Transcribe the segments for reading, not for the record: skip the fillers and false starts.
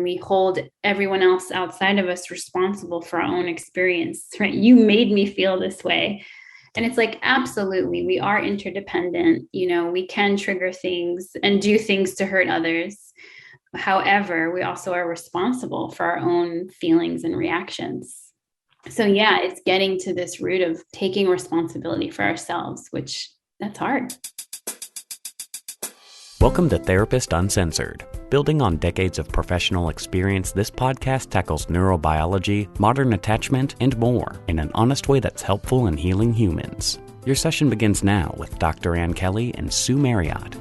we hold everyone else outside of us responsible for our own experience, right? You made me feel this way. And it's like, absolutely, we are interdependent. We can trigger things and do things to hurt others. However, we also are responsible for our own feelings and reactions. So yeah, it's getting to this root of taking responsibility for ourselves, which that's hard. Welcome to Therapist Uncensored. Building on decades of professional experience, this podcast tackles neurobiology, modern attachment, and more in an honest way that's helpful in healing humans. Your session begins now with Dr. Ann Kelly and Sue Marriott.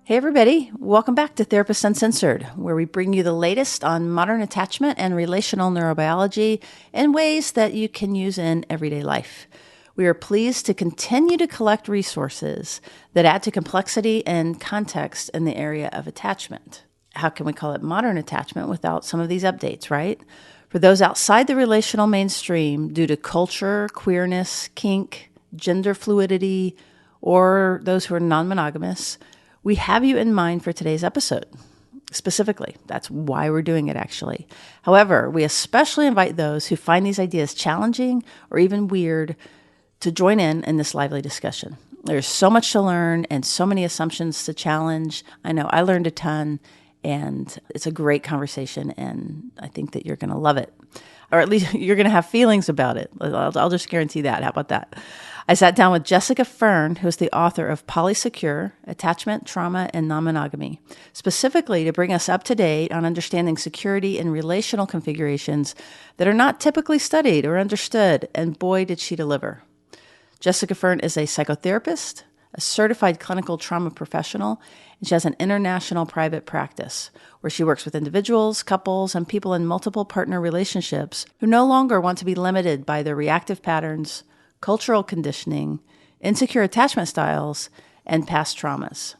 Hey everybody, welcome back to Therapist Uncensored, where we bring you the latest on modern attachment and relational neurobiology in ways that you can use in everyday life. We are pleased to continue to collect resources that add to complexity and context in the area of attachment. How can we call it modern attachment without some of these updates, right? For those outside the relational mainstream due to culture, queerness, kink, gender fluidity, or those who are non-monogamous, we have you in mind for today's episode. Specifically, that's why we're doing it, actually. However, we especially invite those who find these ideas challenging or even weird to join in this lively discussion. There's so much to learn and so many assumptions to challenge. I know I learned a ton, and it's a great conversation, and I think that you're going to love it. Or at least you're going to have feelings about it. I'll just guarantee that. How about that? I sat down with Jessica Fern, who's the author of Polysecure, Attachment, Trauma, and Non-Monogamy, specifically to bring us up to date on understanding security in relational configurations that are not typically studied or understood, and boy, did she deliver. Jessica Fern is a psychotherapist, a certified clinical trauma professional, and she has an international private practice where she works with individuals, couples, and people in multiple partner relationships who no longer want to be limited by their reactive patterns, cultural conditioning, insecure attachment styles, and past traumas.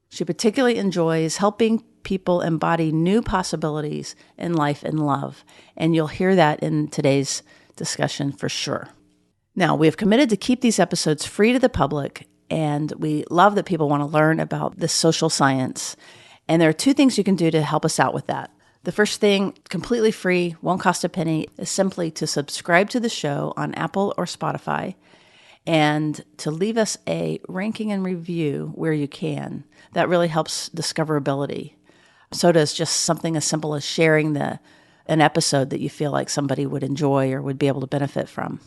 She particularly enjoys helping people embody new possibilities in life and love, and you'll hear that in today's discussion for sure. Now, we have committed to keep these episodes free to the public, and we love that people want to learn about this social science, and there are two things you can do to help us out with that. The first thing, completely free, won't cost a penny, is simply to subscribe to the show on Apple or Spotify and to leave us a ranking and review where you can. That really helps discoverability. So does just something as simple as sharing an episode that you feel like somebody would enjoy or would be able to benefit from.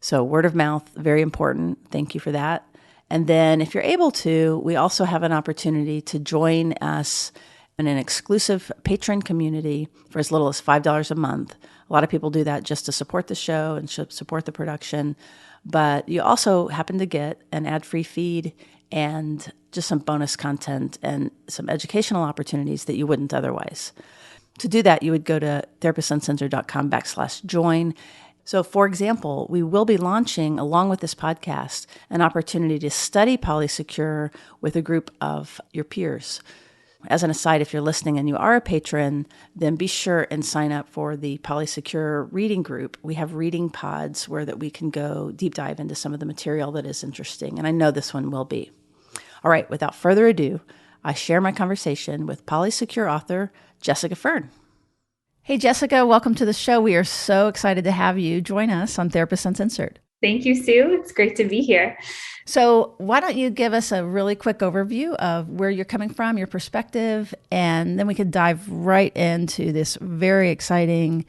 So word of mouth, very important. Thank you for that. And then if you're able to, we also have an opportunity to join us in an exclusive patron community for as little as $5 a month. A lot of people do that just to support the show and support the production. But you also happen to get an ad-free feed and just some bonus content and some educational opportunities that you wouldn't otherwise. To do that, you would go to therapistuncensored.com/join. So, for example, we will be launching, along with this podcast, an opportunity to study Polysecure with a group of your peers. As an aside, if you're listening and you are a patron, then be sure and sign up for the Polysecure reading group. We have reading pods where that we can go deep dive into some of the material that is interesting, and I know this one will be. All right, without further ado, I share my conversation with Polysecure author Jessica Fern. Hey, Jessica, welcome to the show. We are so excited to have you join us on Therapist Uncensored. Thank you, Sue. It's great to be here. So why don't you give us a really quick overview of where you're coming from, your perspective, and then we could dive right into this very exciting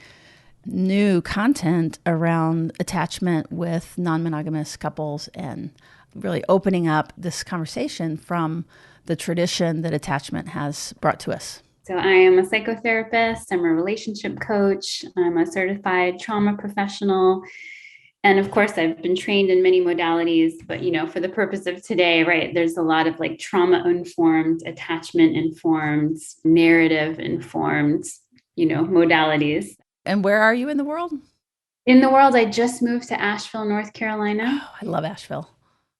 new content around attachment with non-monogamous couples and really opening up this conversation from the tradition that attachment has brought to us. So I am a psychotherapist. I'm a relationship coach. I'm a certified trauma professional. And of course, I've been trained in many modalities, but, for the purpose of today, right, there's a lot of like trauma-informed, attachment-informed, narrative-informed, modalities. And where are you in the world? In the world, I just moved to Asheville, North Carolina. Oh, I love Asheville.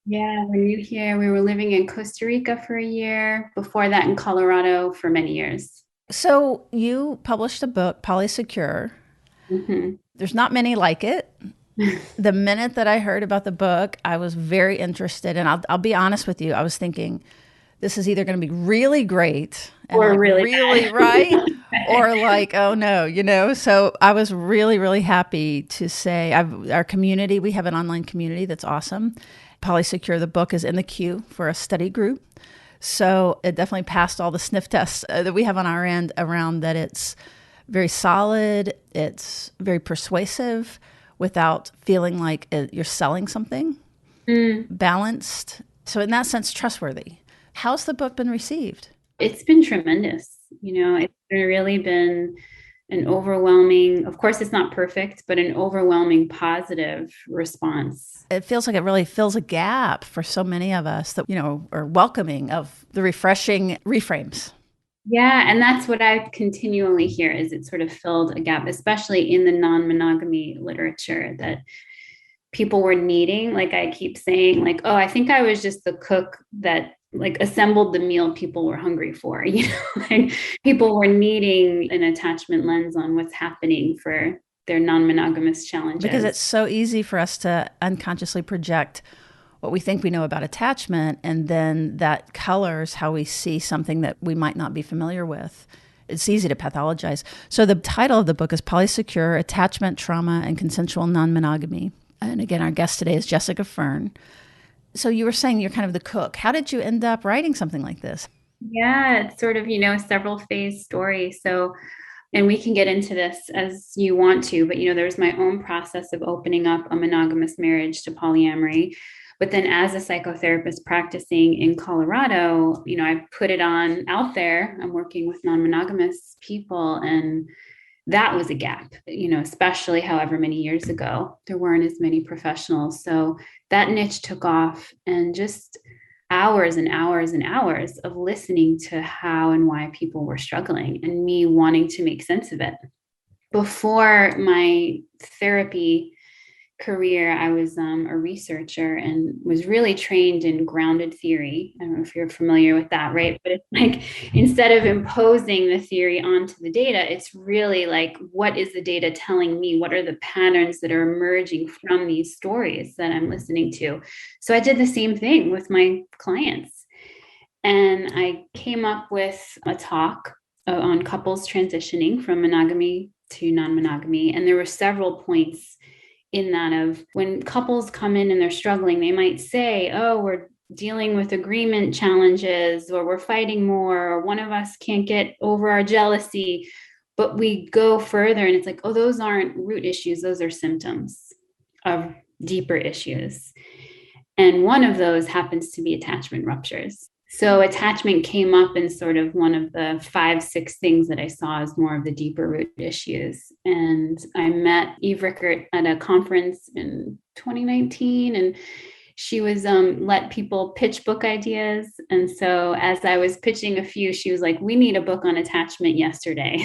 Yeah, we're new here. We were living in Costa Rica for a year. Before that, in Colorado for many years. So you published a book, Polysecure. Mm-hmm. There's not many like it. The minute that I heard about the book, I was very interested. And I'll be honest with you, I was thinking, this is either going to be really great and Or like really really right, or like, oh no, So I was really, really happy to say our community, we have an online community that's awesome. Polysecure, the book, is in the queue for a study group. So it definitely passed all the sniff tests that we have on our end around that. It's very solid, it's very persuasive without feeling like you're selling something, balanced. So in that sense, trustworthy. How's the book been received? It's been tremendous. It's really been an overwhelming, of course, it's not perfect, but an overwhelming positive response. It feels like it really fills a gap for so many of us that, are welcoming of the refreshing reframes. Yeah, and that's what I continually hear is it sort of filled a gap, especially in the non-monogamy literature that people were needing. Like I keep saying, like, oh, I think I was just the cook that like assembled the meal people were hungry for. Like people were needing an attachment lens on what's happening for their non-monogamous challenges. Because it's so easy for us to unconsciously project what we think we know about attachment, and then that colors how we see something that we might not be familiar with. It's easy to pathologize. So the title of the book is Polysecure, Attachment, Trauma, and Consensual Non-Monogamy. And again, our guest today is Jessica Fern. So you were saying you're kind of the cook. How did you end up writing something like this? Yeah, it's sort of, a several phase story. So, and we can get into this as you want to, but, there's my own process of opening up a monogamous marriage to polyamory. But then as a psychotherapist practicing in Colorado, I put it on out there. I'm working with non-monogamous people, and that was a gap, especially however many years ago, there weren't as many professionals. So that niche took off, and just hours and hours and hours of listening to how and why people were struggling and me wanting to make sense of it. Before my therapy career, I was a researcher and was really trained in grounded theory. I don't know if you're familiar with that, right? But it's like instead of imposing the theory onto the data, it's really like, what is the data telling me? What are the patterns that are emerging from these stories that I'm listening to? So I did the same thing with my clients. And I came up with a talk on couples transitioning from monogamy to non-monogamy. And there were several points in that of when couples come in and they're struggling, they might say, oh, we're dealing with agreement challenges, or we're fighting more, or one of us can't get over our jealousy. But we go further and it's like, oh, those aren't root issues. Those are symptoms of deeper issues. And one of those happens to be attachment ruptures. So attachment came up in sort of one of the 5-6 things that I saw as more of the deeper root issues. And I met Eve Rickert at a conference in 2019, and she was let people pitch book ideas. And so as I was pitching a few, she was like, we need a book on attachment yesterday.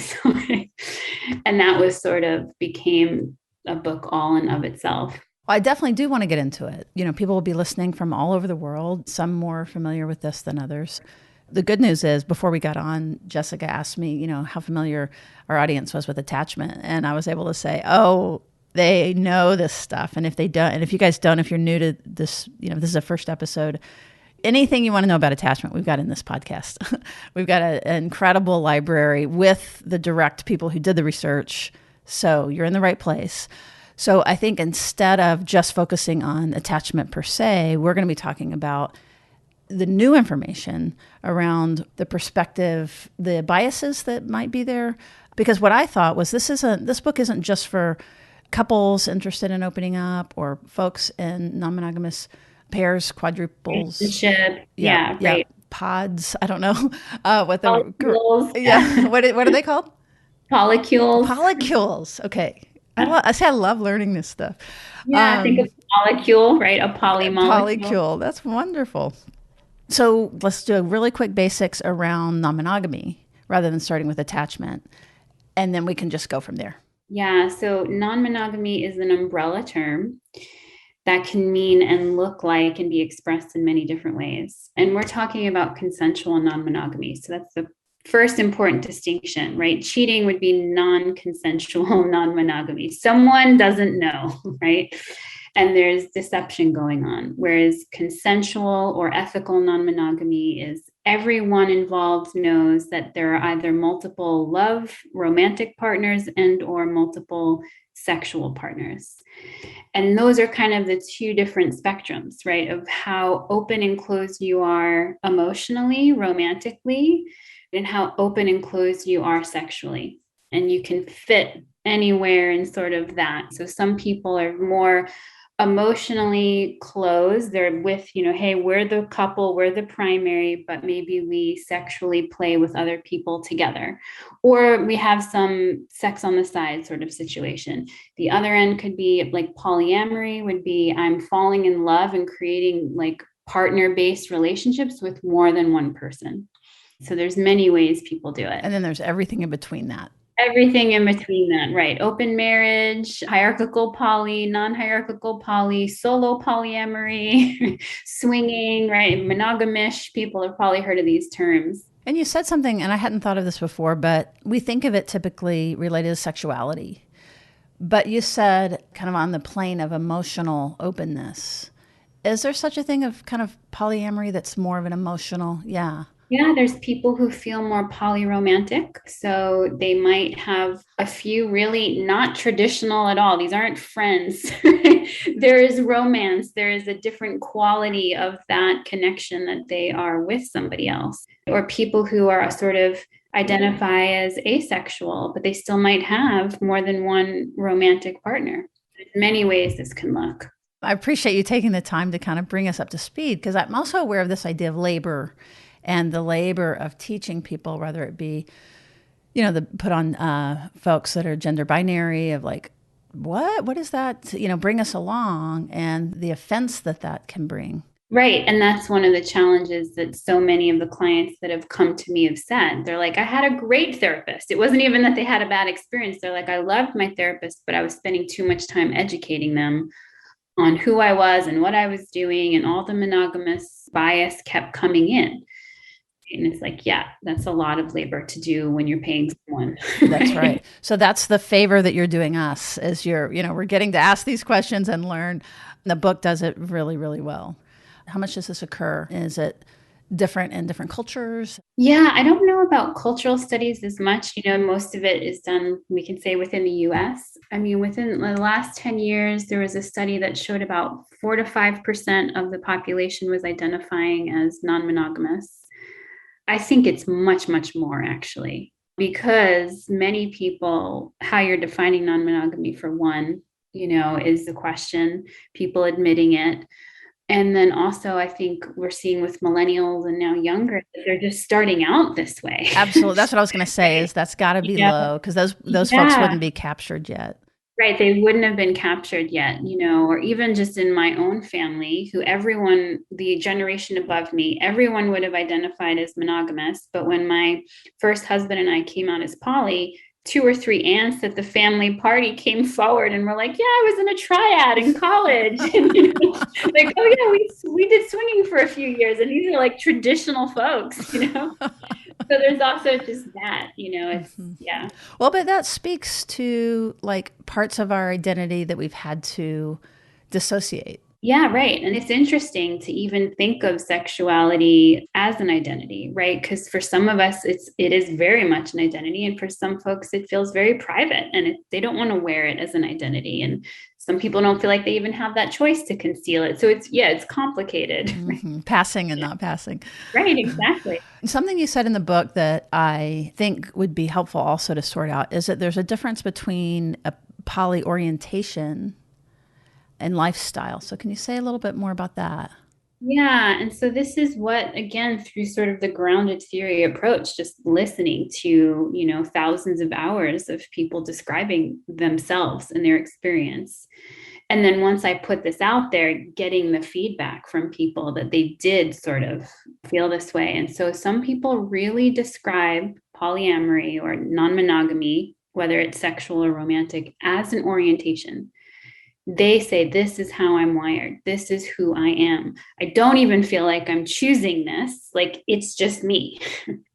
And that was sort of became a book all in of itself. Well, I definitely do want to get into it. People will be listening from all over the world, some more familiar with this than others. The good news is, before we got on, Jessica asked me, how familiar our audience was with attachment. And I was able to say, oh, they know this stuff. And if they don't, and if you guys don't, if you're new to this, this is a first episode, anything you want to know about attachment, we've got in this podcast. We've got an incredible library with the direct people who did the research. So you're in the right place. So I think instead of just focusing on attachment per se, we're going to be talking about the new information around the perspective, the biases that might be there. Because what I thought was this book isn't just for couples interested in opening up or folks in non-monogamous pairs, quadruples. Yeah, right. Pods. I don't know what the Polycules. What are they called? Polycules. Polycules. Okay. I love learning this stuff. Yeah, think of molecule, right? A polymolecule. Polycule. That's wonderful. So let's do a really quick basics around non-monogamy rather than starting with attachment. And then we can just go from there. Yeah. So non-monogamy is an umbrella term that can mean and look like and be expressed in many different ways. And we're talking about consensual non-monogamy. So that's the first important distinction, right? Cheating would be non-consensual non-monogamy. Someone doesn't know, right? And there's deception going on. Whereas consensual or ethical non-monogamy is everyone involved knows that there are either multiple love, romantic partners and or multiple sexual partners. And those are kind of the two different spectrums, right? Of how open and closed you are emotionally, romantically, and how open and closed you are sexually. And you can fit anywhere in sort of that. So some people are more emotionally closed. They're with, hey, we're the couple, we're the primary, but maybe we sexually play with other people together. Or we have some sex on the side sort of situation. The other end could be like polyamory, would be I'm falling in love and creating like partner-based relationships with more than one person. So there's many ways people do it. And then there's everything in between that. Everything in between that, right? Open marriage, hierarchical poly, non-hierarchical poly, solo polyamory, swinging, right? Monogamish. People have probably heard of these terms. And you said something, and I hadn't thought of this before, but we think of it typically related to sexuality. But you said kind of on the plane of emotional openness. Is there such a thing of kind of polyamory that's more of an emotional? Yeah. Yeah, there's people who feel more polyromantic. So they might have a few really not traditional at all. These aren't friends. There is romance. There is a different quality of that connection that they are with somebody else. Or people who are sort of identify as asexual, but they still might have more than one romantic partner. In many ways, this can look. I appreciate you taking the time to kind of bring us up to speed, because I'm also aware of this idea of labor and the labor of teaching people, whether it be, the put on folks that are gender binary of like, what is that? Bring us along, and the offense that can bring. Right. And that's one of the challenges that so many of the clients that have come to me have said. They're like, I had a great therapist. It wasn't even that they had a bad experience. They're like, I loved my therapist, but I was spending too much time educating them on who I was and what I was doing, and all the monogamous bias kept coming in. And it's like, yeah, that's a lot of labor to do when you're paying someone. That's right. So that's the favor that you're doing us, is we're getting to ask these questions and learn. The book does it really, really well. How much does this occur? Is it different in different cultures? Yeah, I don't know about cultural studies as much. Most of it is done, we can say, within the US. I mean, within the last 10 years, there was a study that showed about 4 to 5% of the population was identifying as non-monogamous. I think it's much, much more actually, because many people, how you're defining non-monogamy for one, is the question, people admitting it. And then also, I think we're seeing with millennials and now younger, that they're just starting out this way. Absolutely. That's what I was going to say, is that's got to be low, because those folks wouldn't be captured yet. Right. They wouldn't have been captured yet, or even just in my own family, the generation above me, everyone would have identified as monogamous. But when my first husband and I came out as poly, 2 or 3 aunts at the family party came forward and were like, yeah, I was in a triad in college. And, like, oh yeah, we did swinging for a few years. And these are like traditional folks, So there's also just that, it's, yeah. Well, but that speaks to like parts of our identity that we've had to dissociate. Yeah, right. And it's interesting to even think of sexuality as an identity, right? Because for some of us, it is very much an identity. And for some folks, it feels very private, and they don't want to wear it as an identity. And some people don't feel like they even have that choice to conceal it. So it's complicated. Mm-hmm. Passing and not passing. Right, exactly. Something you said in the book that I think would be helpful also to sort out is that there's a difference between a poly orientation and lifestyle. So can you say a little bit more about that? Yeah. And so this is what, again, through sort of the grounded theory approach, just listening to, thousands of hours of people describing themselves and their experience. And then once I put this out there, getting the feedback from people that they did sort of feel this way. And so some people really describe polyamory or non-monogamy, whether it's sexual or romantic, as an orientation. They say, this is how I'm wired. This is who I am. I don't even feel like I'm choosing this. Like, it's just me.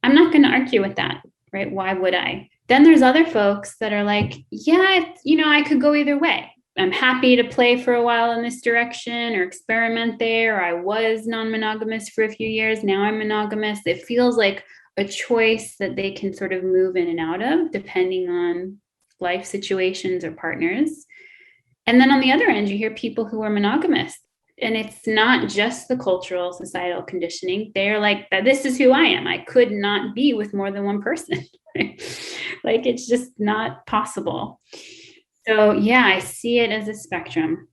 I'm not going to argue with that, right? Why would I? Then there's other folks that are like, yeah, I could go either way. I'm happy to play for a while in this direction or experiment there. Or I was non-monogamous for a few years. Now I'm monogamous. It feels like a choice that they can sort of move in and out of depending on life situations or partners. And then on the other end, you hear people who are monogamous. And it's not just the cultural, societal conditioning. They're like, this is who I am. I could not be with more than one person. Like, it's just not possible. So, yeah, I see it as a spectrum.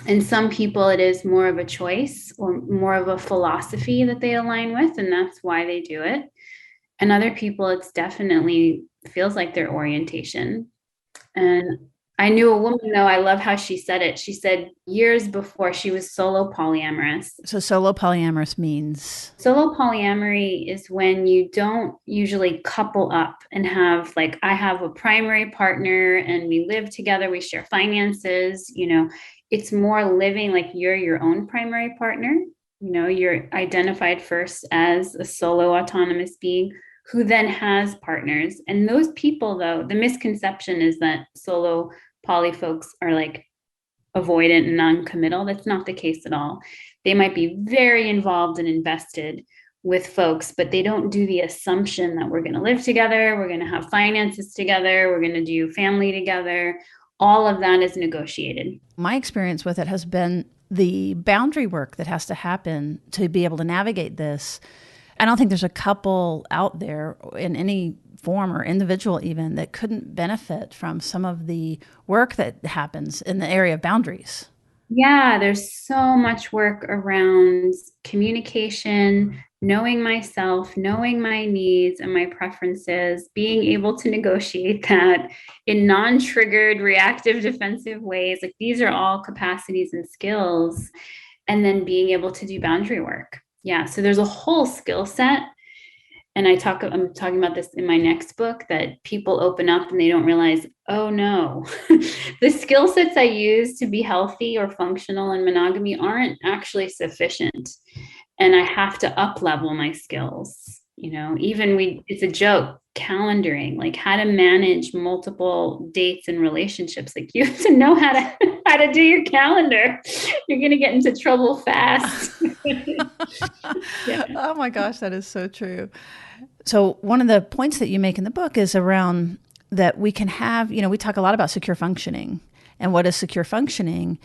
And some people, it is more of a choice or more of a philosophy that they align with, and that's why they do it. And other people, it's definitely feels like their orientation. And I knew a woman, though, I love how she said it. She said years before she was solo polyamorous. So solo polyamorous means? Solo polyamory is when you don't usually couple up and have, like, I have a primary partner and we live together, we share finances, it's more living like you're your own primary partner. You're identified first as a solo autonomous being who then has partners. And those people, though, the misconception is that solo poly folks are like avoidant and non-committal. That's not the case at all. They might be very involved and invested with folks, but they don't do the assumption that we're going to live together, we're going to have finances together, we're going to do family together. All of that is negotiated. My experience with it has been the boundary work that has to happen to be able to navigate this. I don't think there's a couple out there in any form or individual even that couldn't benefit from some of the work that happens in the area of boundaries. Yeah, there's so much work around communication, knowing myself, knowing my needs and my preferences, being able to negotiate that in non-triggered, reactive, defensive ways. Like, these are all capacities and skills. And then being able to do boundary work. Yeah, so there's a whole skill set. And I'm talking about this in my next book, that people open up and they don't realize, oh no, the skill sets I use to be healthy or functional in monogamy aren't actually sufficient. And I have to up level my skills. It's a joke, calendaring, like how to manage multiple dates and relationships. Like, you have to know how to do your calendar. You're going to get into trouble fast. Yeah. Oh my gosh, that is so true. So one of the points that you make in the book is around that we can have, we talk a lot about secure functioning and what is secure functioning.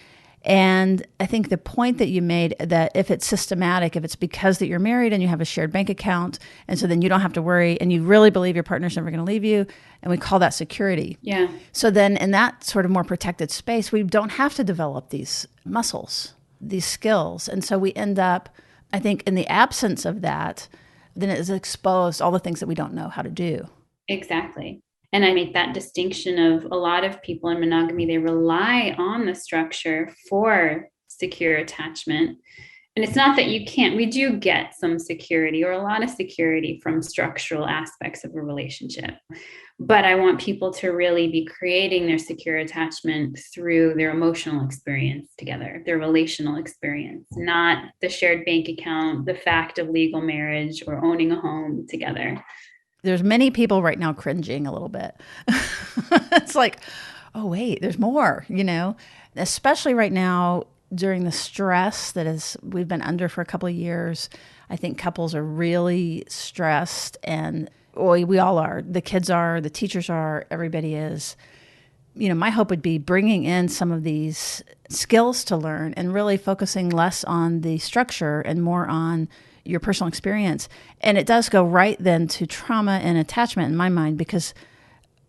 And I think the point that you made, that if it's systematic, if it's because that you're married and you have a shared bank account, and so then you don't have to worry and you really believe your partner's never going to leave you, and we call that security. Yeah. So then in that sort of more protected space, we don't have to develop these muscles, these skills. And so we end up, I think, in the absence of that, then it is exposed all the things that we don't know how to do. Exactly. And I make that distinction of a lot of people in monogamy, they rely on the structure for secure attachment. And it's not that you can't, we do get some security or a lot of security from structural aspects of a relationship. But I want people to really be creating their secure attachment through their emotional experience together, their relational experience, not the shared bank account, the fact of legal marriage or owning a home together. There's many people right now cringing a little bit. It's like, oh, wait, there's more, especially right now during the stress that we've been under for a couple of years. I think couples are really stressed, and we all are. The kids are, the teachers are, everybody is. My hope would be bringing in some of these skills to learn and really focusing less on the structure and more on your personal experience. And it does go right then to trauma and attachment in my mind, because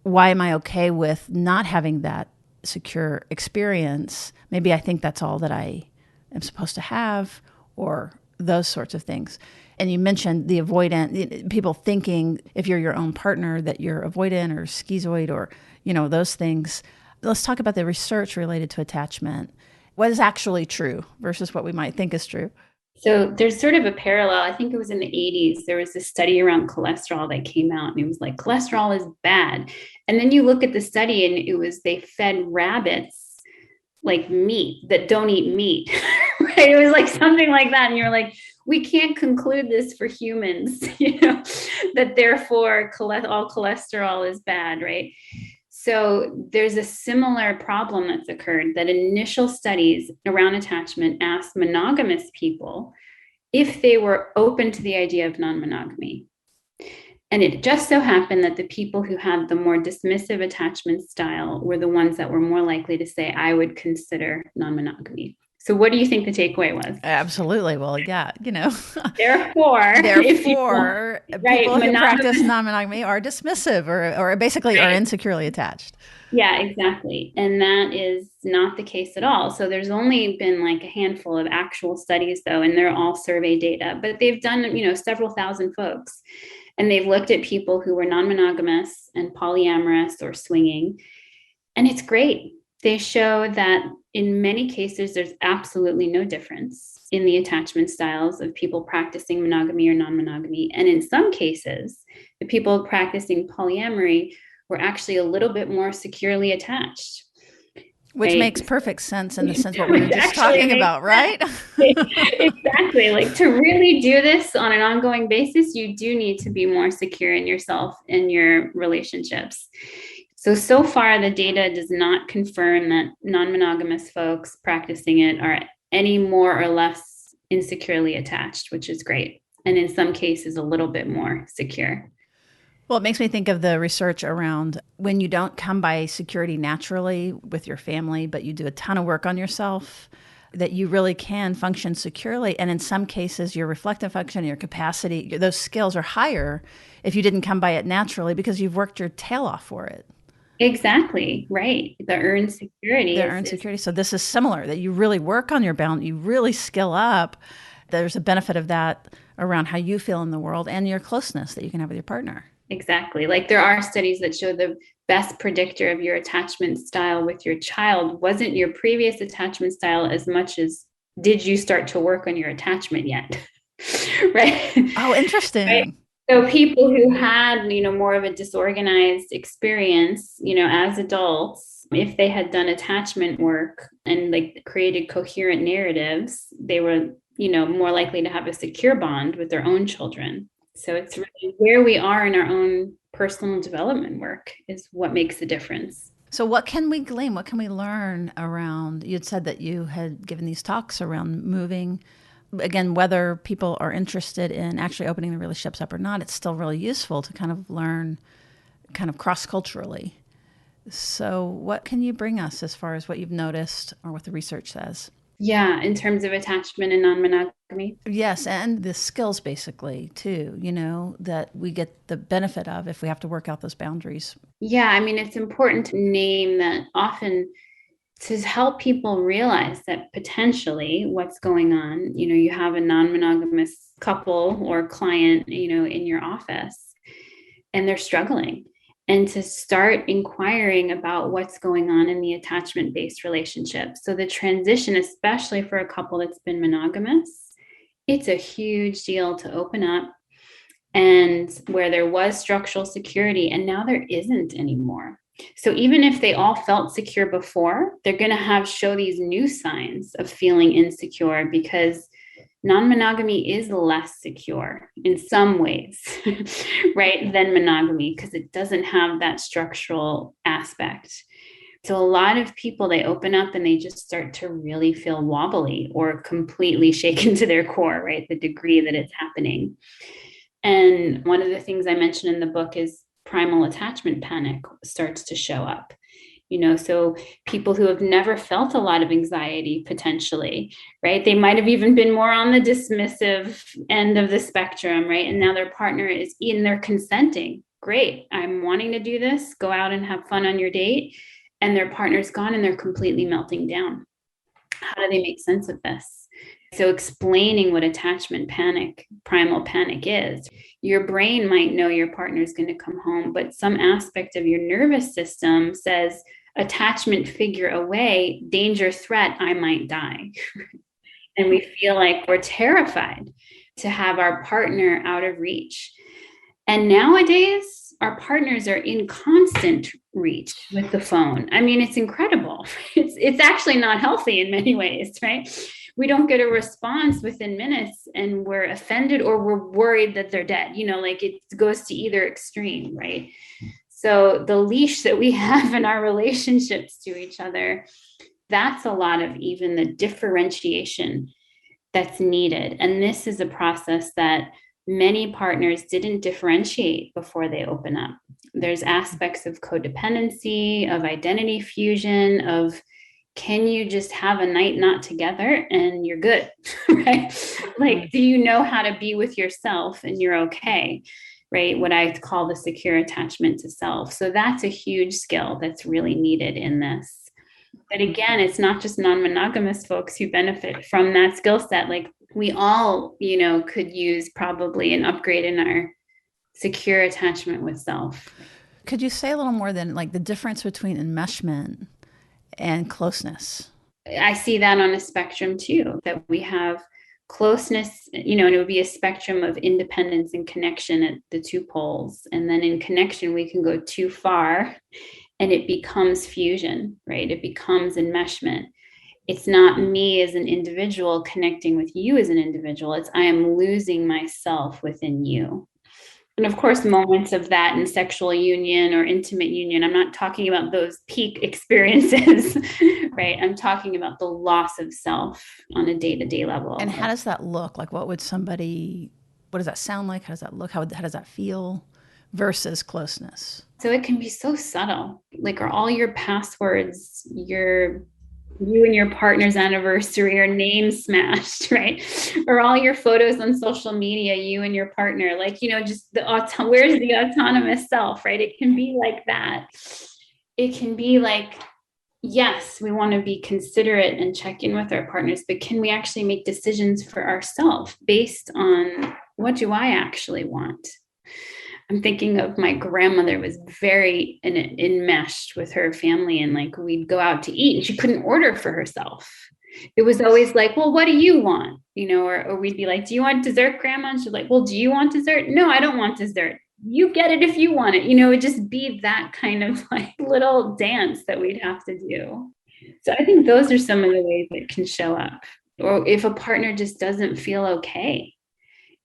why am I okay with not having that secure experience? Maybe I think that's all that I am supposed to have, or those sorts of things. And you mentioned the avoidant, people thinking if you're your own partner that you're avoidant or schizoid or, those things. Let's talk about the research related to attachment. What is actually true versus what we might think is true? So there's sort of a parallel. I think it was in the 80s. There was this study around cholesterol that came out, and it was like, cholesterol is bad. And then you look at the study, and they fed rabbits like meat that don't eat meat. Right? It was like something like that. And you're like, we can't conclude this for humans, that therefore all cholesterol is bad, right? So there's a similar problem that's occurred, that initial studies around attachment asked monogamous people if they were open to the idea of non-monogamy. And it just so happened that the people who had the more dismissive attachment style were the ones that were more likely to say, I would consider non-monogamy. So what do you think the takeaway was? Absolutely. Well, yeah, Therefore, people who practice non-monogamy are dismissive or basically are insecurely attached. Yeah, exactly. And that is not the case at all. So there's only been like a handful of actual studies though, and they're all survey data, but they've done, several thousand folks. And they've looked at people who were non-monogamous and polyamorous or swinging. And it's great. They show that in many cases, there's absolutely no difference in the attachment styles of people practicing monogamy or non-monogamy. And in some cases, the people practicing polyamory were actually a little bit more securely attached. Which makes perfect sense in the sense what we were just talking about, right? Exactly. Like to really do this on an ongoing basis, you do need to be more secure in yourself and your relationships. So far, the data does not confirm that non-monogamous folks practicing it are any more or less insecurely attached, which is great. And in some cases, a little bit more secure. Well, it makes me think of the research around when you don't come by security naturally with your family, but you do a ton of work on yourself, that you really can function securely. And in some cases, your reflective function, your capacity, those skills are higher if you didn't come by it naturally because you've worked your tail off for it. Exactly. Right. The earned security. So this is similar, that you really work on your balance, you really skill up. There's a benefit of that around how you feel in the world and your closeness that you can have with your partner. Exactly. Like there are studies that show the best predictor of your attachment style with your child wasn't your previous attachment style as much as did you start to work on your attachment yet? Right. Oh, interesting. Right? So people who had, more of a disorganized experience, as adults, if they had done attachment work and like created coherent narratives, they were, more likely to have a secure bond with their own children. So it's really where we are in our own personal development work is what makes the difference. So what can we glean? What can we learn around, you'd said that you had given these talks around moving. Again, whether people are interested in actually opening the relationships up or not, it's still really useful to kind of learn kind of cross-culturally. So what can you bring us as far as what you've noticed or what the research says? Yeah, in terms of attachment and non-monogamy. Yes, and the skills basically too, that we get the benefit of if we have to work out those boundaries. Yeah, I mean, it's important to name that often to help people realize that potentially what's going on, you have a non-monogamous couple or client, in your office and they're struggling. And to start inquiring about what's going on in the attachment-based relationship. So the transition, especially for a couple that's been monogamous, it's a huge deal to open up, and where there was structural security and now there isn't anymore. So even if they all felt secure before, they're going to show these new signs of feeling insecure because non-monogamy is less secure in some ways, right, than monogamy because it doesn't have that structural aspect. So a lot of people, they open up and they just start to really feel wobbly or completely shaken to their core, right, the degree that it's happening. And one of the things I mentioned in the book is primal attachment panic starts to show up. So people who have never felt a lot of anxiety potentially, right? They might have even been more on the dismissive end of the spectrum, right? And now their partner is in there consenting. Great, I'm wanting to do this. Go out and have fun on your date. And their partner's gone and they're completely melting down. How do they make sense of this? So explaining what attachment panic, primal panic is, your brain might know your partner's going to come home, but some aspect of your nervous system says, attachment figure away, danger threat, I might die. And we feel like we're terrified to have our partner out of reach. And nowadays, our partners are in constant reach with the phone. I mean, it's incredible. It's actually not healthy in many ways, right? We don't get a response within minutes and we're offended or we're worried that they're dead. Like it goes to either extreme, right? So the leash that we have in our relationships to each other, that's a lot of even the differentiation that's needed. And this is a process that many partners didn't differentiate before they open up. There's aspects of codependency, of identity fusion, of can you just have a night not together and you're good, right? Like, do you know how to be with yourself and you're okay, right? What I call the secure attachment to self. So that's a huge skill that's really needed in this. But again, it's not just non-monogamous folks who benefit from that skill set. Like we all, could use probably an upgrade in our secure attachment with self. Could you say a little more than like the difference between enmeshment and closeness? I see that on a spectrum too, that we have closeness, and it would be a spectrum of independence and connection at the two poles. And then in connection, we can go too far and it becomes fusion, right? It becomes enmeshment. It's not me as an individual connecting with you as an individual. It's I am losing myself within you. And of course, moments of that in sexual union or intimate union, I'm not talking about those peak experiences, right? I'm talking about the loss of self on a day-to-day level. And how does that look? Like what does that sound like? How does that look? How does that feel versus closeness? So it can be so subtle. Like, are all your passwords, you and your partner's anniversary or name smashed, right? Or all your photos on social media, you and your partner, like, just where's the autonomous self, right? It can be like that. It can be like, yes, we want to be considerate and check in with our partners, but can we actually make decisions for ourselves based on what do I actually want? I'm thinking of my grandmother was very enmeshed with her family, and like we'd go out to eat and she couldn't order for herself. It was always like, well, what do you want? Or we'd be like, do you want dessert, grandma? And she's like, well, do you want dessert? No, I don't want dessert. You get it if you want it. It'd just be that kind of like little dance that we'd have to do. So I think those are some of the ways it can show up. Or if a partner just doesn't feel okay,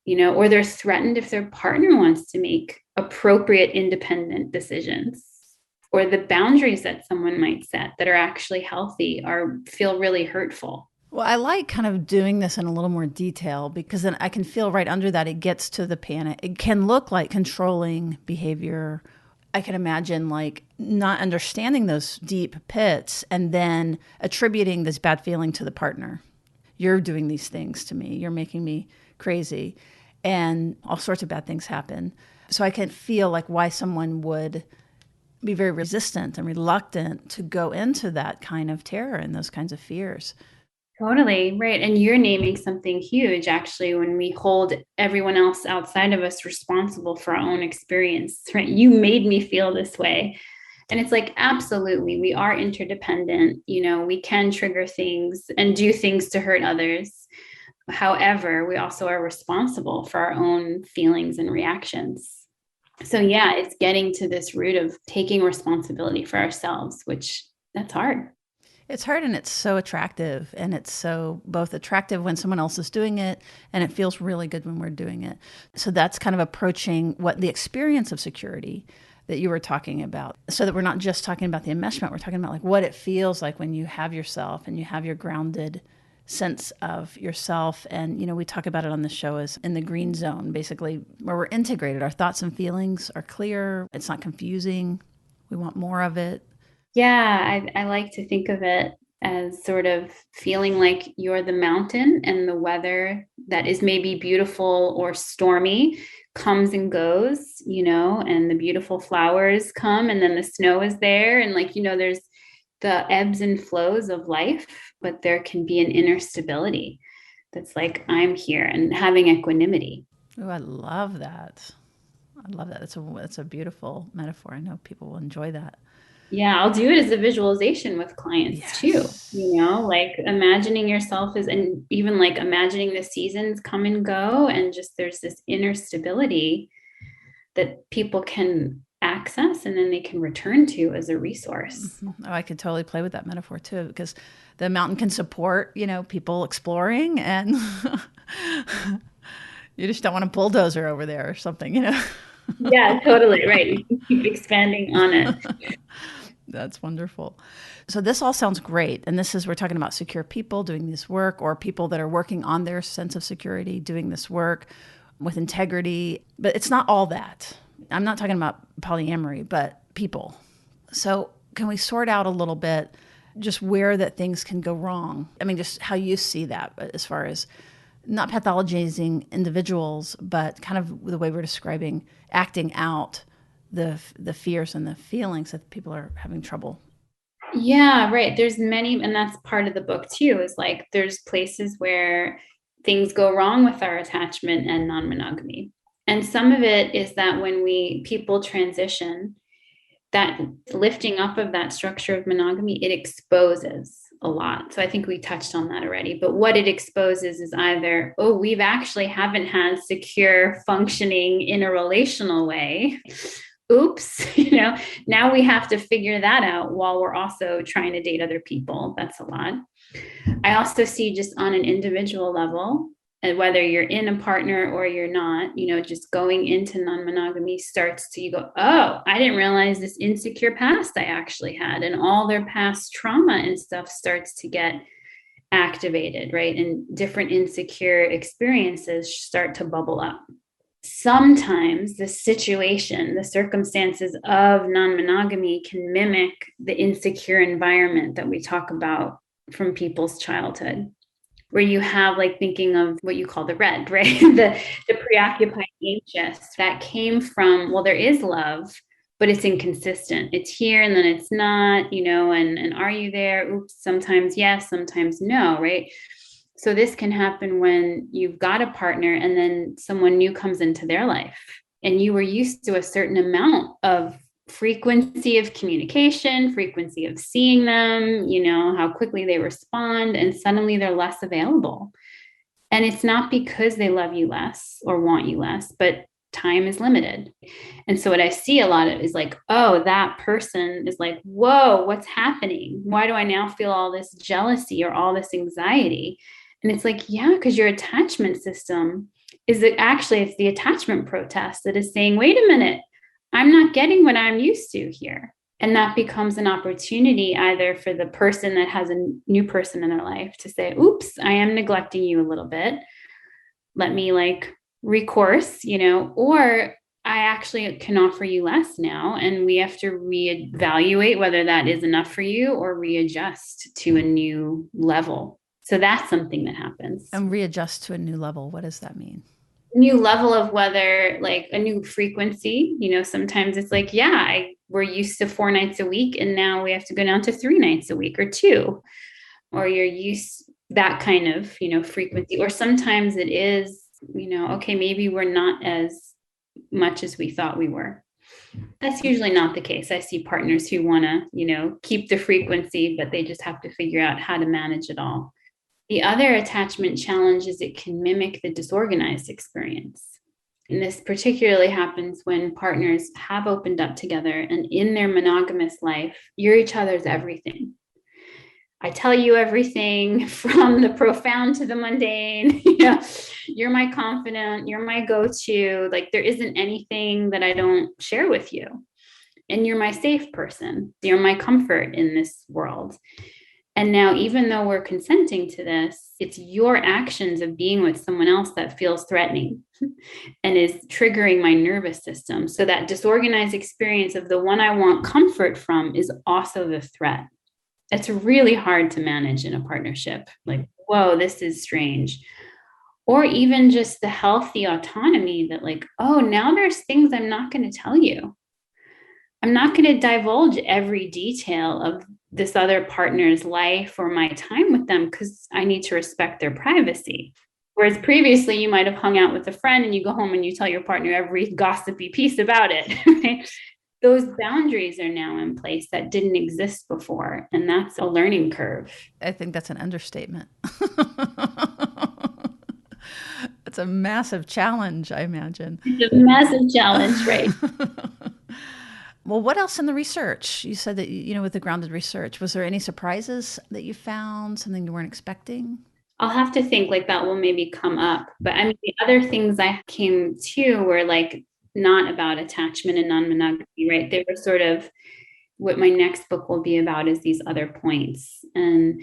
or they're threatened if their partner wants to make appropriate independent decisions, or the boundaries that someone might set that are actually healthy feel really hurtful. Well, I like kind of doing this in a little more detail because then I can feel right under that it gets to the panic. It can look like controlling behavior. I can imagine like not understanding those deep pits and then attributing this bad feeling to the partner. You're doing these things to me. You're making me crazy. And all sorts of bad things happen. So I can feel like why someone would be very resistant and reluctant to go into that kind of terror and those kinds of fears. Totally, right. And you're naming something huge, actually, when we hold everyone else outside of us responsible for our own experience, right? You made me feel this way. And it's like, absolutely, we are interdependent. We can trigger things and do things to hurt others. However, we also are responsible for our own feelings and reactions. So yeah, it's getting to this root of taking responsibility for ourselves, which that's hard. It's hard and it's so attractive. And it's so both attractive when someone else is doing it and it feels really good when we're doing it. So that's kind of approaching what the experience of security that you were talking about, so that we're not just talking about the enmeshment, we're talking about like what it feels like when you have yourself and you have your grounded sense of yourself. And, we talk about it on the show as in the green zone, basically, where we're integrated. Our thoughts and feelings are clear. It's not confusing. We want more of it. Yeah, I like to think of it as sort of feeling like you're the mountain and the weather that is maybe beautiful or stormy comes and goes, and the beautiful flowers come and then the snow is there. And like, there's the ebbs and flows of life, but there can be an inner stability that's like, I'm here, and having equanimity. Oh, I love that. It's a beautiful metaphor. I know people will enjoy that. Yeah, I'll do it as a visualization with clients too. Like imagining yourself and even like imagining the seasons come and go, and just there's this inner stability that people can access and then they can return to as a resource. Oh, I could totally play with that metaphor too, because the mountain can support, people exploring, and you just don't want a bulldozer over there or something. Yeah, totally. Right. You can keep expanding on it. That's wonderful. So this all sounds great. And we're talking about secure people doing this work, or people that are working on their sense of security, doing this work with integrity. But it's not all that. I'm not talking about polyamory, but people. So can we sort out a little bit just where that things can go wrong? I mean, just how you see that as far as not pathologizing individuals, but kind of the way we're describing acting out the fears and the feelings that people are having trouble. Yeah, right. There's many, and that's part of the book too, is like there's places where things go wrong with our attachment and non-monogamy. And some of it is that when people transition, that lifting up of that structure of monogamy, it exposes a lot. So I think we touched on that already. But what it exposes is either, oh, we've actually haven't had secure functioning in a relational way. Oops, now we have to figure that out while we're also trying to date other people. That's a lot. I also see just on an individual level, and whether you're in a partner or you're not, just going into non-monogamy you go, oh, I didn't realize this insecure past I actually had, and all their past trauma and stuff starts to get activated, right? And different insecure experiences start to bubble up. Sometimes the circumstances of non-monogamy can mimic the insecure environment that we talk about from people's childhood, where you have like thinking of what you call the red, right? the preoccupied anxious that came from, well, there is love, but it's inconsistent. It's here and then it's not, and are you there? Oops, sometimes yes, sometimes no, right? So this can happen when you've got a partner and then someone new comes into their life and you were used to a certain amount of frequency of communication, frequency of seeing them, how quickly they respond, and suddenly they're less available. And it's not because they love you less or want you less, but time is limited. And so what I see a lot of is like, oh, that person is like, whoa, what's happening? Why do I now feel all this jealousy or all this anxiety? And it's like, yeah, because your attachment system it's the attachment protest that is saying, wait a minute, I'm not getting what I'm used to here. And that becomes an opportunity either for the person that has a new person in their life to say, oops, I am neglecting you a little bit. Let me recourse, or I actually can offer you less now. And we have to reevaluate whether that is enough for you or readjust to a new level. So that's something that happens. And readjust to a new level. What does that mean? New level of whether a new frequency, sometimes it's like, yeah, we're used to 4 nights a week and now we have to go down to 3 nights a week or 2, or you're used that kind of, frequency. Or sometimes it is, okay, maybe we're not as much as we thought we were. That's usually not the case. I see partners who want to, keep the frequency, but they just have to figure out how to manage it all. The other attachment challenge is it can mimic the disorganized experience. And this particularly happens when partners have opened up together and in their monogamous life, you're each other's everything. I tell you everything from the profound to the mundane. You're my confidant, you're my go-to. There isn't anything that I don't share with you. And you're my safe person. You're my comfort in this world. And now, even though we're consenting to this, it's your actions of being with someone else that feels threatening and is triggering my nervous system. So that disorganized experience of the one I want comfort from is also the threat. It's really hard to manage in a partnership. Whoa, this is strange. Or even just the healthy autonomy that oh, now there's things I'm not going to tell you. I'm not going to divulge every detail of this other partner's life or my time with them because I need to respect their privacy. Whereas previously you might have hung out with a friend and you go home and you tell your partner every gossipy piece about it. Right? Those boundaries are now in place that didn't exist before. And that's a learning curve. I think that's an understatement. It's a massive challenge, I imagine. It's a massive challenge, right? Well, what else in the research? You said that, with the grounded research, was there any surprises that you found, something you weren't expecting? I'll have to think like that will maybe come up. But I mean, the other things I came to were like not about attachment and non-monogamy, right? They were sort of what my next book will be about is these other points. And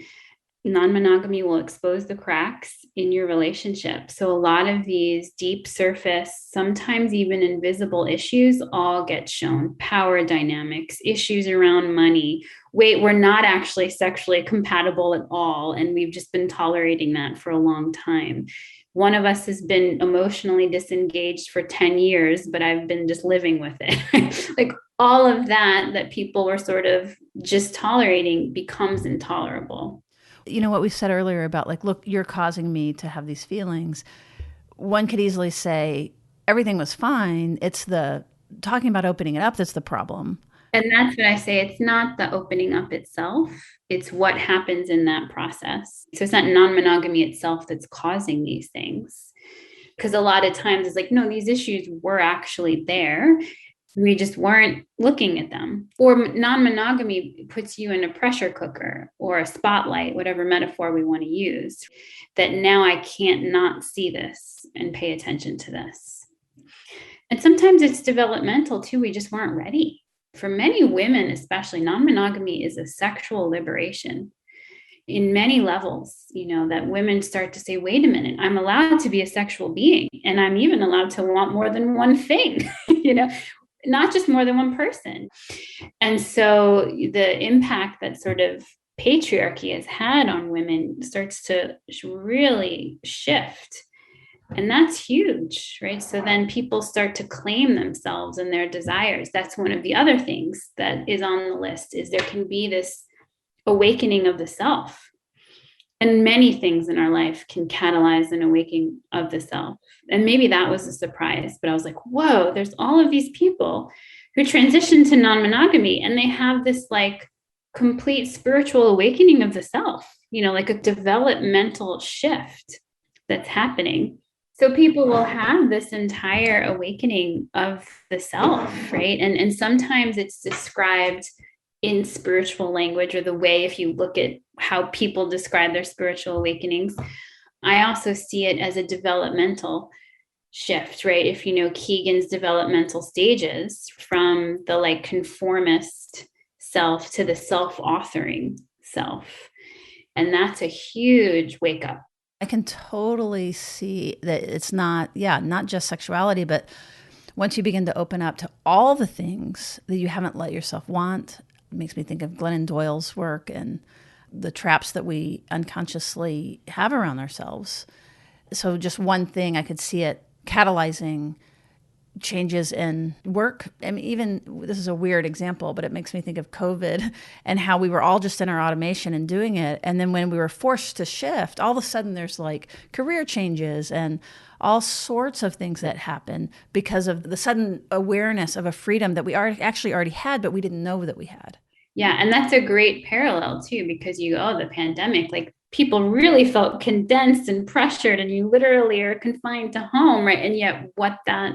non-monogamy will expose the cracks in your relationship. So a lot of these deep surface, sometimes even invisible issues all get shown. Power dynamics, issues around money. Wait, we're not actually sexually compatible at all. And we've just been tolerating that for a long time. One of us has been emotionally disengaged for 10 years, but I've been just living with it. Like all of that people were sort of just tolerating becomes intolerable. What we said earlier about like, look, you're causing me to have these feelings. One could easily say everything was fine. It's the talking about opening it up that's the problem. And that's what I say. It's not the opening up itself. It's what happens in that process. So it's not non-monogamy itself that's causing these things. Because a lot of times it's like, no, these issues were actually there. We just weren't looking at them. Or non-monogamy puts you in a pressure cooker or a spotlight, whatever metaphor we want to use, that now I can't not see this and pay attention to this. And sometimes it's developmental too. We just weren't ready. For many women, especially, non-monogamy is a sexual liberation in many levels, that women start to say, wait a minute, I'm allowed to be a sexual being. And I'm even allowed to want more than one thing, not just more than one person. And so the impact that sort of patriarchy has had on women starts to really shift. And that's huge, right? So then people start to claim themselves and their desires. That's one of the other things that is on the list, is there can be this awakening of the self. And many things in our life can catalyze an awakening of the self. And maybe that was a surprise, but I was like, whoa, there's all of these people who transition to non-monogamy and they have this like complete spiritual awakening of the self, like a developmental shift that's happening. So people will have this entire awakening of the self, right? And sometimes it's described in spiritual language, or the way, if you look at how people describe their spiritual awakenings, I also see it as a developmental shift, right? If you know Keegan's developmental stages from the like conformist self to the self-authoring self. And that's a huge wake up. I can totally see that it's not just sexuality, but once you begin to open up to all the things that you haven't let yourself want, it makes me think of Glennon Doyle's work and the traps that we unconsciously have around ourselves. So just one thing, I could see it catalyzing changes in work. I mean, even this is a weird example, but it makes me think of COVID and how we were all just in our automation and doing it. And then when we were forced to shift, all of a sudden there's like career changes and all sorts of things that happen because of the sudden awareness of a freedom that we actually already had, but we didn't know that we had. Yeah. And that's a great parallel too, because the pandemic, like people really felt condensed and pressured and you literally are confined to home, right? And yet what that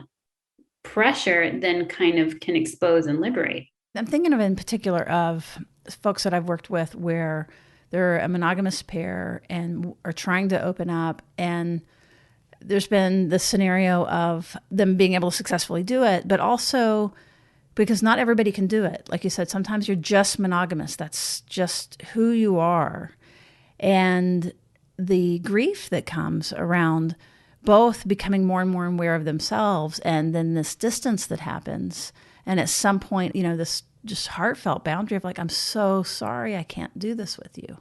pressure then kind of can expose and liberate. I'm thinking of in particular of folks that I've worked with where they're a monogamous pair and are trying to open up, and there's been the scenario of them being able to successfully do it, but also because not everybody can do it. Like you said, sometimes you're just monogamous. That's just who you are. And the grief that comes around both becoming more and more aware of themselves, and then this distance that happens. And at some point, this just heartfelt boundary of like, I'm so sorry I can't do this with you.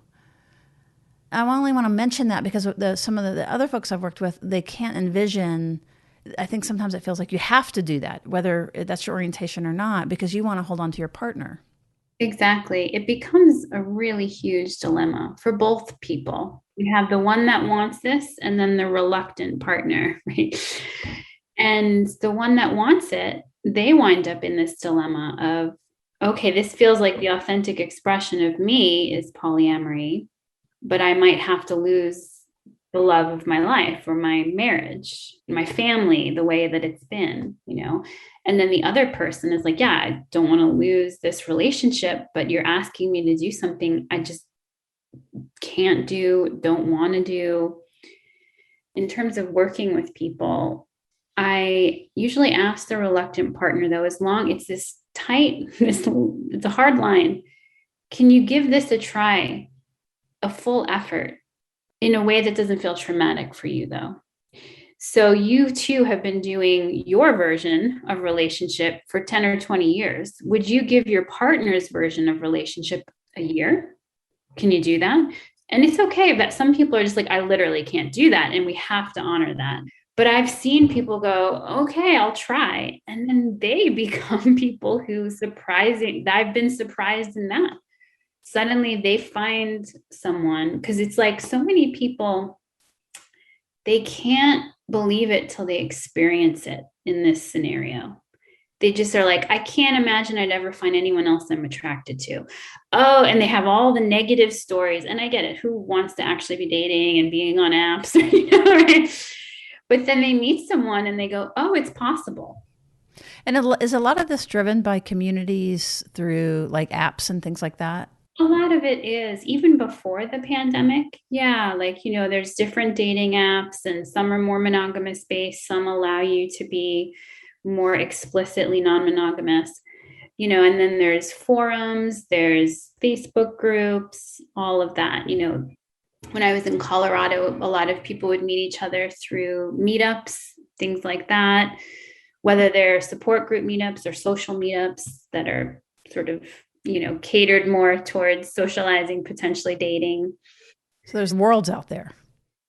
I only want to mention that because some of the other folks I've worked with, they can't envision. I think sometimes it feels like you have to do that, whether that's your orientation or not, because you want to hold on to your partner. Exactly. It becomes a really huge dilemma for both people. You have the one that wants this and then the reluctant partner, right? And the one that wants it, they wind up in this dilemma of, okay, this feels like the authentic expression of me is polyamory, but I might have to lose the love of my life or my marriage, my family, the way that it's been, And then the other person is like, yeah, I don't want to lose this relationship, but you're asking me to do something I just can't do, don't want to do. In terms of working with people, I usually ask the reluctant partner, though, as long it's this tight, it's a hard line. Can you give this a try, a full effort in a way that doesn't feel traumatic for you, though? So you too have been doing your version of relationship for 10 or 20 years. Would you give your partner's version of relationship a year? Can you do that? And it's okay that some people are just like, I literally can't do that. And we have to honor that. But I've seen people go, okay, I'll try. And then they become people who I've been surprised in that. Suddenly they find someone, because it's like so many people, they can't believe it till they experience it in this scenario. They just are like, I can't imagine I'd ever find anyone else I'm attracted to. Oh, and they have all the negative stories. And I get it. Who wants to actually be dating and being on apps? Right? But then they meet someone and they go, oh, it's possible. And is a lot of this driven by communities through like apps and things like that? A lot of it is, even before the pandemic. Yeah, like, there's different dating apps and some are more monogamous based, some allow you to be more explicitly non-monogamous, and then there's forums, there's Facebook groups, all of that. When I was in Colorado, a lot of people would meet each other through meetups, things like that, whether they're support group meetups or social meetups that are sort of catered more towards socializing, potentially dating. So there's worlds out there.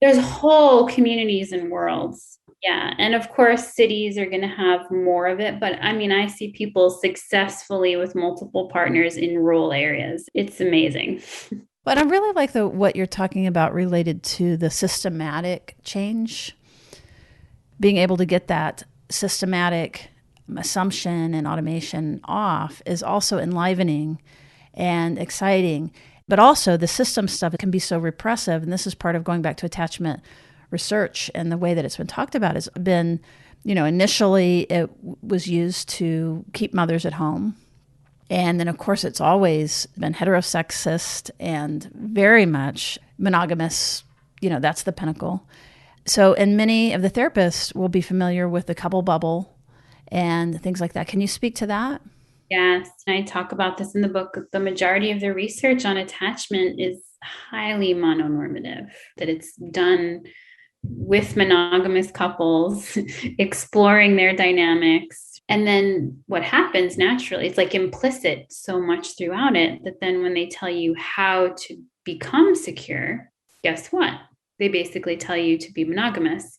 There's whole communities and worlds. Yeah. And of course, cities are going to have more of it. But I mean, I see people successfully with multiple partners in rural areas. It's amazing. But I really like what you're talking about related to the systematic change. Being able to get that systematic assumption and automation off is also enlivening and exciting. But also the system stuff can be so repressive. And this is part of going back to attachment research and the way that it's been talked about has been, initially it was used to keep mothers at home. And then, of course, it's always been heterosexist and very much monogamous. That's the pinnacle. So, and many of the therapists will be familiar with the couple bubble and things like that. Can you speak to that? Yes, I talk about this in the book. The majority of the research on attachment is highly mononormative, that it's done with monogamous couples, exploring their dynamics. And then what happens naturally, it's like implicit so much throughout it that then when they tell you how to become secure, guess what? They basically tell you to be monogamous.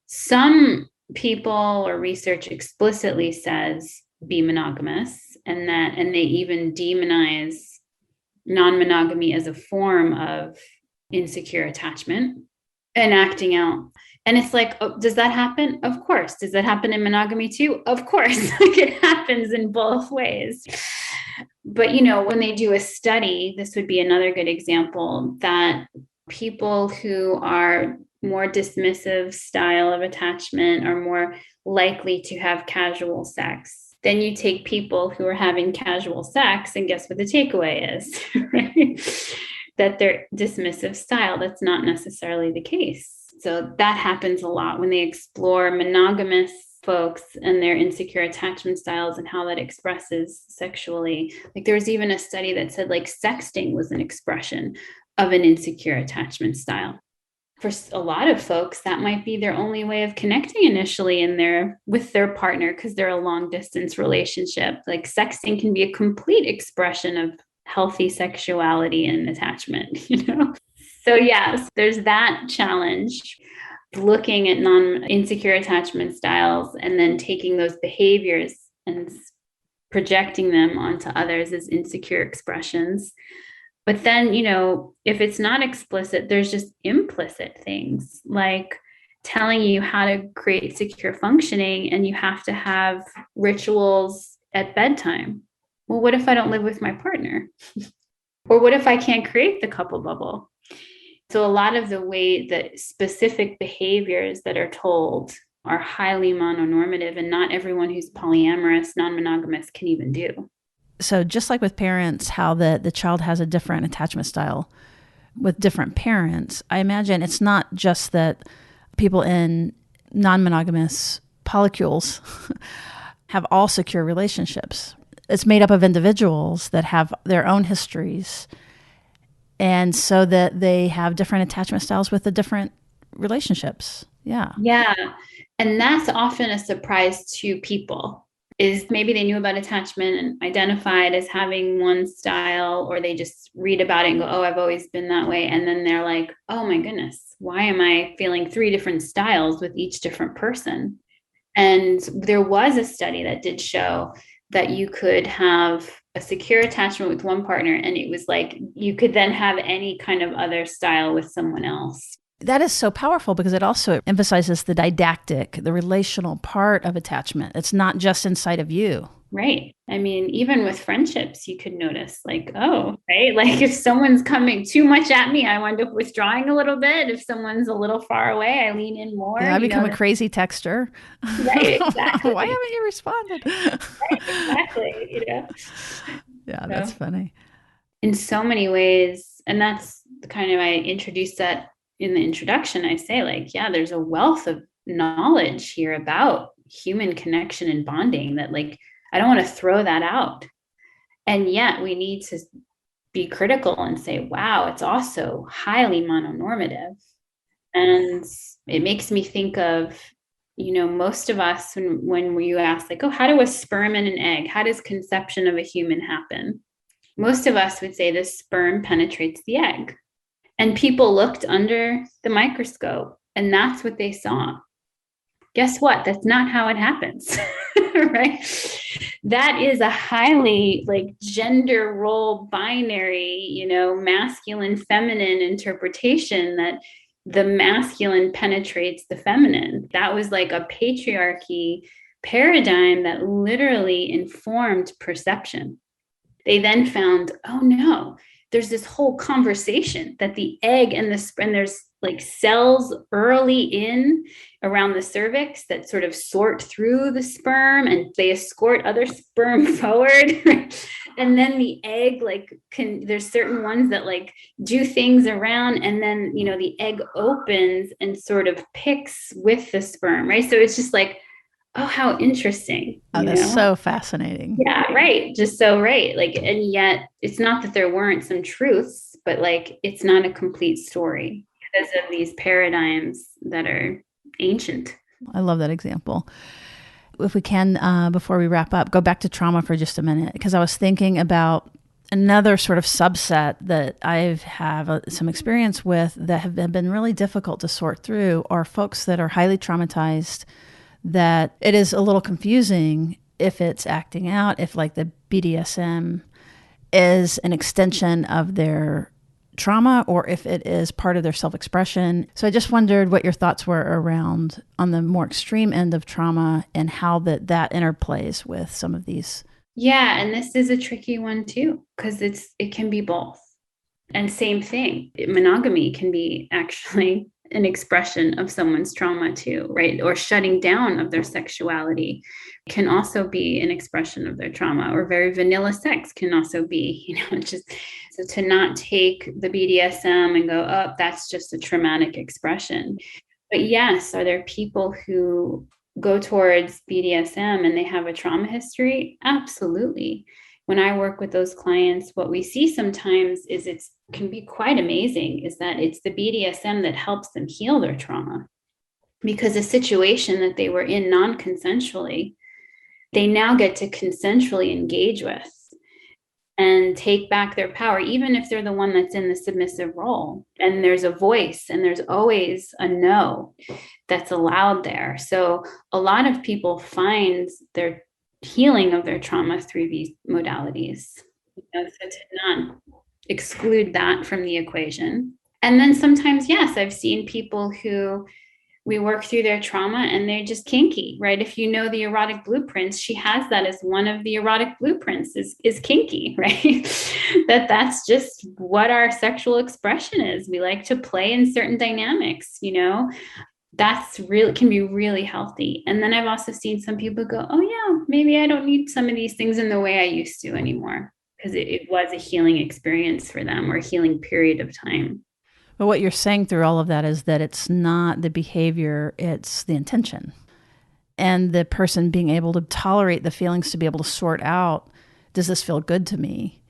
Some people or research explicitly says be monogamous, and they even demonize non-monogamy as a form of insecure attachment and acting out. And it's like, oh, does that happen? Of course. Does that happen in monogamy too? Of course. Like it happens in both ways. But when they do a study, this would be another good example that people who are more dismissive style of attachment are more likely to have casual sex. Then you take people who are having casual sex, and guess what the takeaway is, right? That they're dismissive style. That's not necessarily the case. So that happens a lot when they explore monogamous folks and their insecure attachment styles and how that expresses sexually. Like there was even a study that said like sexting was an expression of an insecure attachment style. For a lot of folks, that might be their only way of connecting initially with their partner because they're a long distance relationship. Like sexting can be a complete expression of healthy sexuality and attachment, So yes, there's that challenge, looking at non-insecure attachment styles and then taking those behaviors and projecting them onto others as insecure expressions. But then, if it's not explicit, there's just implicit things like telling you how to create secure functioning, and you have to have rituals at bedtime. Well, what if I don't live with my partner? Or what if I can't create the couple bubble? So a lot of the way that specific behaviors that are told are highly mononormative, and not everyone who's polyamorous, non-monogamous can even do. So just like with parents, how the child has a different attachment style with different parents, I imagine it's not just that people in non-monogamous polycules have all secure relationships. It's made up of individuals that have their own histories, and so that they have different attachment styles with the different relationships. Yeah. Yeah. And that's often a surprise to people, is maybe they knew about attachment and identified as having one style, or they just read about it and go, oh, I've always been that way. And then they're like, oh my goodness, why am I feeling 3 different styles with each different person? And there was a study that did show that you could have a secure attachment with one partner, and it was like you could then have any kind of other style with someone else. That is so powerful because it also emphasizes the didactic, the relational part of attachment. It's not just inside of you. Right. I mean, even with friendships, you could notice like, oh, right. Like if someone's coming too much at me, I wind up withdrawing a little bit. If someone's a little far away, I lean in more. Yeah, I become a crazy texter. Right, exactly. Why haven't you responded? Right, exactly. Yeah, that's funny. In so many ways, and that's kind of, I introduced that in the introduction. I say like, yeah, there's a wealth of knowledge here about human connection and bonding that like, I don't want to throw that out. And yet we need to be critical and say, wow, it's also highly mononormative. And it makes me think of, most of us, when you ask like, oh, how do a sperm and an egg, how does conception of a human happen? Most of us would say the sperm penetrates the egg. And people looked under the microscope and that's what they saw. Guess what? That's not how it happens, right? That is a highly like gender role binary, masculine, feminine interpretation that the masculine penetrates the feminine. That was like a patriarchy paradigm that literally informed perception. They then found, oh no, there's this whole conversation that the egg and there's like cells early in around the cervix that sort of sort through the sperm and they escort other sperm forward. And then the egg, there's certain ones that like do things around, and then, the egg opens and sort of picks with the sperm, right? So it's just like, oh, how interesting. Oh, that's so fascinating. Yeah, right. Just so right. Like, and yet it's not that there weren't some truths, but like, it's not a complete story because of these paradigms that are ancient. I love that example. If we can, before we wrap up, go back to trauma for just a minute, because I was thinking about another sort of subset that I have some experience with that have been really difficult to sort through are folks that are highly traumatized, that it is a little confusing if it's acting out, if like the BDSM is an extension of their trauma or if it is part of their self-expression. So I just wondered what your thoughts were around on the more extreme end of trauma and how that interplays with some of these. Yeah, and this is a tricky one too, because it can be both. And same thing, monogamy can be actually an expression of someone's trauma too, right? Or shutting down of their sexuality can also be an expression of their trauma, or very vanilla sex can also be, just so to not take the BDSM and go, oh, that's just a traumatic expression. But yes, are there people who go towards BDSM and they have a trauma history? Absolutely. When I work with those clients, what we see sometimes is it can be quite amazing, is that it's the BDSM that helps them heal their trauma, because a situation that they were in non-consensually, they now get to consensually engage with and take back their power, even if they're the one that's in the submissive role. And there's a voice and there's always a no that's allowed there. So a lot of people find their healing of their trauma through these modalities. So to not exclude that from the equation. And then sometimes, yes, I've seen people who we work through their trauma and they're just kinky, right? If you know the erotic blueprints, she has that as one of the erotic blueprints is kinky, right? That's just what our sexual expression is. We like to play in certain dynamics, that's really can be really healthy. And then I've also seen some people go, oh yeah, maybe I don't need some of these things in the way I used to anymore, because it was a healing experience for them or a healing period of time. But what you're saying through all of that is that it's not the behavior, it's the intention. And the person being able to tolerate the feelings, to be able to sort out, does this feel good to me?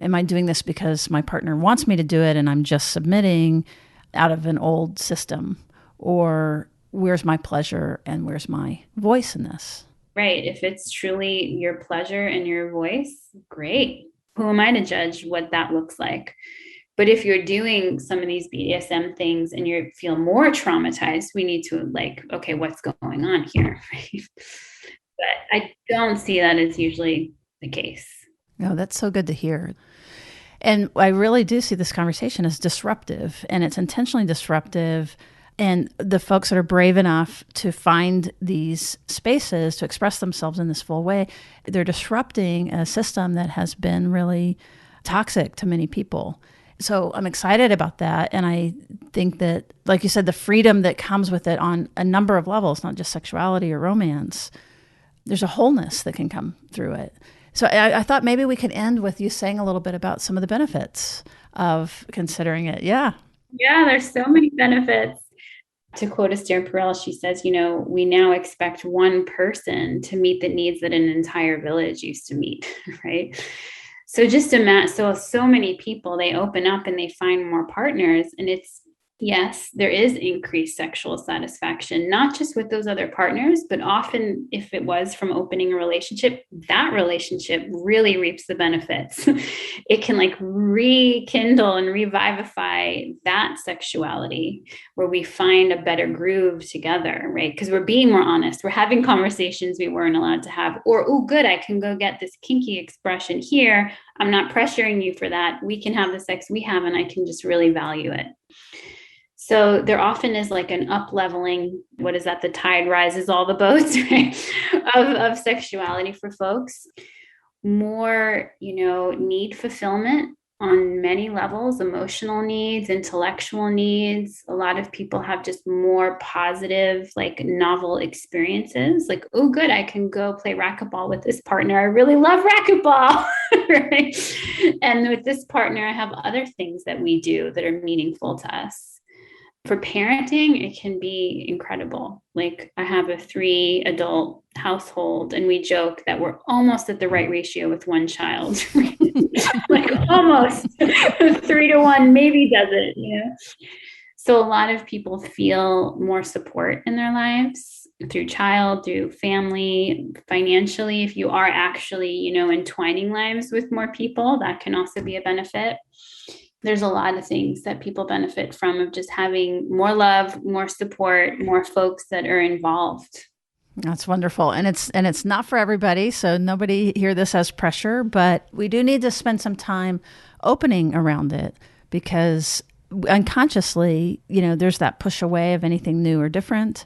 Am I doing this because my partner wants me to do it and I'm just submitting out of an old system? Or where's my pleasure and where's my voice in this? Right. If it's truly your pleasure and your voice, great. Who am I to judge what that looks like? But if you're doing some of these BDSM things and you feel more traumatized, we need to okay, what's going on here? Right? But I don't see that as usually the case. No, that's so good to hear. And I really do see this conversation as disruptive, and it's intentionally disruptive. And the folks that are brave enough to find these spaces to express themselves in this full way, they're disrupting a system that has been really toxic to many people. So I'm excited about that. And I think that, like you said, the freedom that comes with it on a number of levels, not just sexuality or romance, there's a wholeness that can come through it. So I thought maybe we could end with you saying a little bit about some of the benefits of considering it. Yeah. Yeah, there's so many benefits. To quote Esther Perel, she says, we now expect one person to meet the needs that an entire village used to meet, right? So just imagine, so many people, they open up and they find more partners, and yes, there is increased sexual satisfaction, not just with those other partners, but often if it was from opening a relationship, that relationship really reaps the benefits. It can rekindle and revivify that sexuality where we find a better groove together, right? Because we're being more honest. We're having conversations we weren't allowed to have, or, oh, good, I can go get this kinky expression here. I'm not pressuring you for that. We can have the sex we have, and I can just really value it. So there often is an up leveling, what is that? The tide rises all the boats, right? of sexuality for folks. More, need fulfillment on many levels, emotional needs, intellectual needs. A lot of people have just more positive, novel experiences. Oh, good, I can go play racquetball with this partner. I really love racquetball, right? And with this partner, I have other things that we do that are meaningful to us. For parenting, it can be incredible. I have a 3-adult household, and we joke that we're almost at the right ratio with one child. Almost 3-to-1 maybe does it, So a lot of people feel more support in their lives through child, through family, financially. If you are actually, entwining lives with more people, that can also be a benefit. There's a lot of things that people benefit from, of just having more love, more support, more folks that are involved. That's wonderful. And it's not for everybody, so nobody hear this as pressure, but we do need to spend some time opening around it, because unconsciously, there's that push away of anything new or different.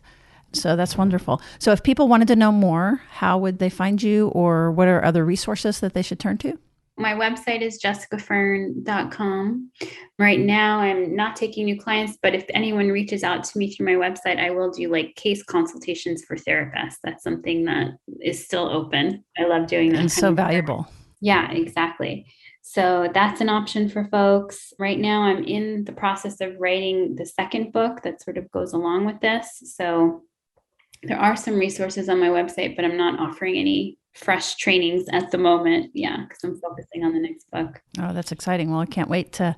So that's wonderful. So if people wanted to know more, how would they find you, or what are other resources that they should turn to? My website is jessicafern.com. Right now, I'm not taking new clients, but if anyone reaches out to me through my website, I will do case consultations for therapists. That's something that is still open. I love doing that. And so valuable. Yeah, exactly. So that's an option for folks. Right now, I'm in the process of writing the second book that sort of goes along with this. So there are some resources on my website, but I'm not offering any fresh trainings at the moment. Yeah, because I'm focusing on the next book. Oh, that's exciting. Well, I can't wait to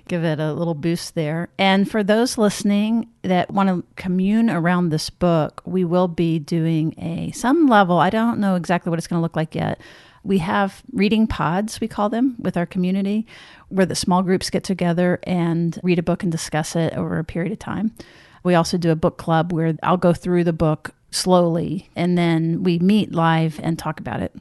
give it a little boost there. And for those listening that want to commune around this book, we will be doing some level. I don't know exactly what it's going to look like yet. We have reading pods, we call them, with our community, where the small groups get together and read a book and discuss it over a period of time. We also do a book club where I'll go through the book slowly, and then we meet live and talk about it.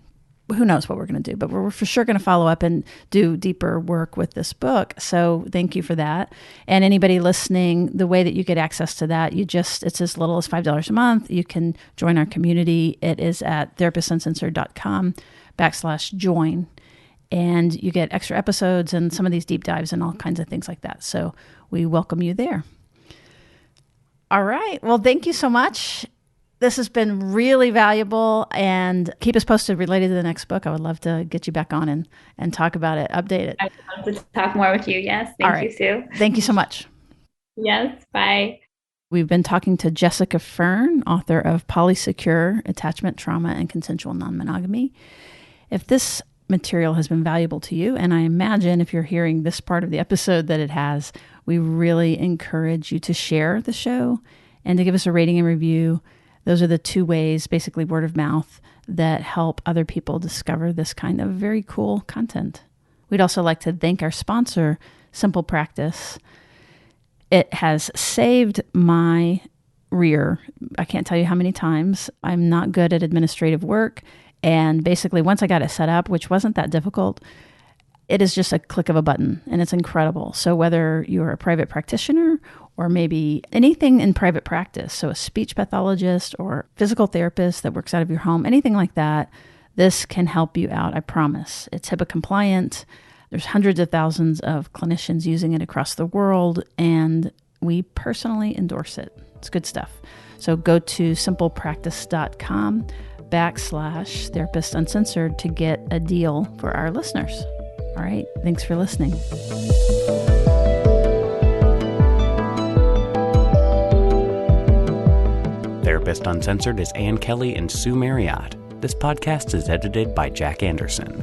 who knows what we're going to do, but we're for sure going to follow up and do deeper work with this book. So thank you for that. And anybody listening, the way that you get access to that, it's as little as $5 a month. You can join our community. It is at therapistsuncensored.com/join. And you get extra episodes and some of these deep dives and all kinds of things like that. So we welcome you there. All right. Well, thank you so much. This has been really valuable, and keep us posted related to the next book. I would love to get you back on and talk about it, update it. I'd love to talk more with you. Yes. Thank you, Sue. Thank you so much. Yes. Bye. We've been talking to Jessica Fern, author of Polysecure, Attachment, Trauma, and Consensual Non-Monogamy. If this material has been valuable to you, and I imagine if you're hearing this part of the episode that it has, we really encourage you to share the show and to give us a rating and review. Those are the two ways, basically word of mouth, that help other people discover this kind of very cool content. We'd also like to thank our sponsor, Simple Practice. It has saved my rear. I can't tell you how many times. I'm not good at administrative work. And basically, once I got it set up, which wasn't that difficult, it is just a click of a button, and it's incredible. So whether you're a private practitioner or maybe anything in private practice, so a speech pathologist or physical therapist that works out of your home, anything like that, this can help you out, I promise. It's HIPAA compliant. There's hundreds of thousands of clinicians using it across the world, and we personally endorse it. It's good stuff. So go to simplepractice.com/Therapist Uncensored to get a deal for our listeners. All right. Thanks for listening. Therapist Uncensored is Ann Kelly and Sue Marriott. This podcast is edited by Jack Anderson.